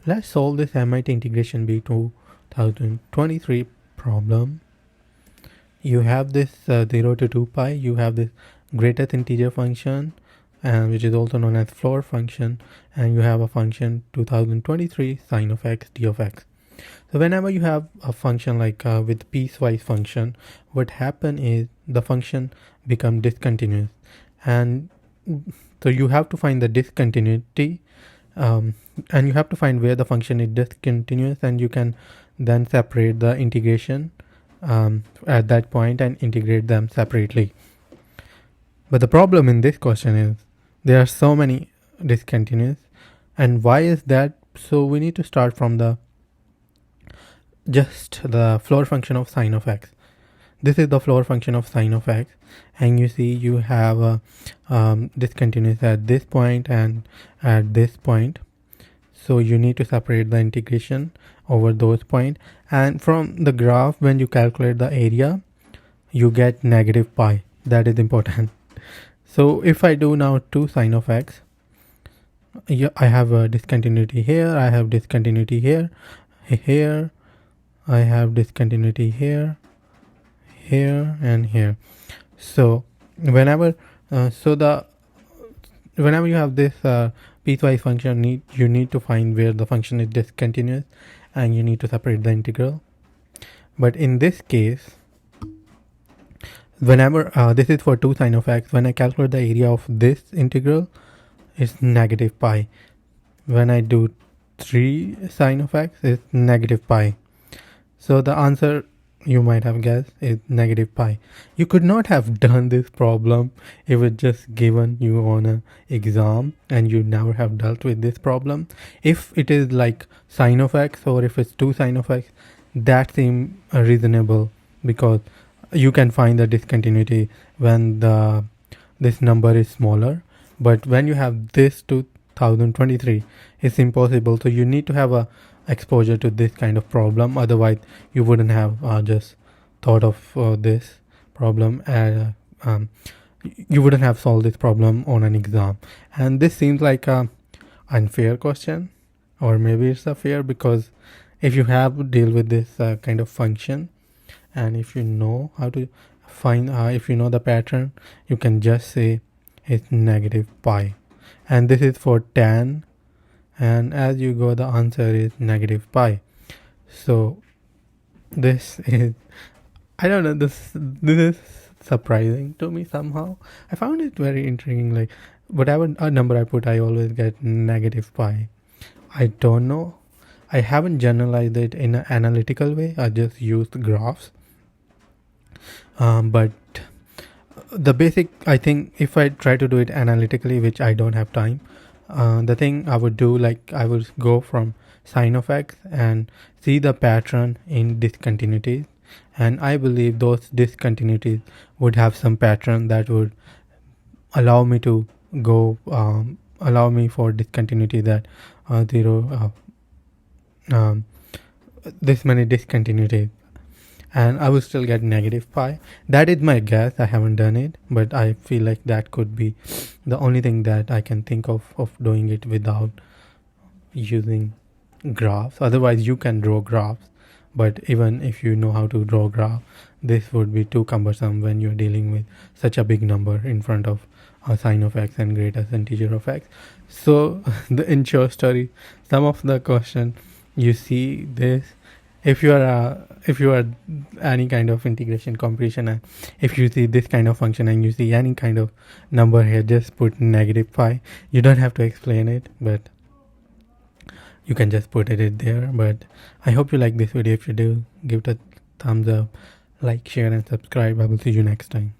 Let's solve this MIT Integration B 2023 problem. You have this 0 to 2 pi, you have this greatest integer function, which is also known as floor function, and you have a function 2023 sine of x d of x. So whenever you have a function like with piecewise function, what happen is the function become discontinuous, and so you have to find the discontinuity, and you have to find where the function is discontinuous, and you can then separate the integration at that point and integrate them separately. But the problem in this question is there are so many discontinuous, and why is that? So we need to start from the floor function of sine of x. This is the floor function of sine of x, and you see you have a discontinuous at this point and at this point. So you need to separate the integration over those points, and from the graph when you calculate the area you get negative pi. That is important. So if I do now 2 sine of x, I have a discontinuity here, I have discontinuity here, I have discontinuity here, and here. So whenever whenever you have this piecewise function, you need to find where the function is discontinuous, and you need to separate the integral. But in this case, whenever this is for 2 sine of x, when I calculate the area of this integral, it's negative pi. When I do 3 sine of x, it's negative pi. So the answer, you might have guessed, is negative pi. You could not have done this problem if it just given you on an exam and you never have dealt with this problem. If it is like sine of x, or if it's 2 sine of x, that seems reasonable, because you can find the discontinuity when this number is smaller. But when you have this 2023, it's impossible. So you need to have a exposure to this kind of problem, otherwise you wouldn't have just thought of this problem, and you wouldn't have solved this problem on an exam. And this seems like a unfair question, or maybe it's a fair, because if you have to deal with this kind of function, and if you know how to find if you know the pattern, you can just say it's negative pi, and this is for tan, and as you go the answer is negative pi. So this is, I don't know, this is surprising to me somehow. I found it very intriguing, like whatever number I put, I always get negative pi. I don't know, I haven't generalized it in an analytical way, I just used graphs. But the basic, I think if I try to do it analytically, which I don't have time, the thing I would do, like I would go from sine of x and see the pattern in discontinuities, and I believe those discontinuities would have some pattern that would allow me to go allow me for discontinuity that 0 this many discontinuities, and I will still get negative pi. That is my guess, I haven't done it, but I feel like that could be the only thing that I can think of doing it without using graphs. Otherwise you can draw graphs, but even if you know how to draw graph, this would be too cumbersome when you're dealing with such a big number in front of a sine of x and greatest integer of x. So in short story, some of the question you see this, if you are any kind of integration competition, and if you see this kind of function and you see any kind of number here, just put negative pi. You don't have to explain it, but you can just put it there. But I hope you like this video. If you do, give it a thumbs up, like, share and subscribe. I will see you next time.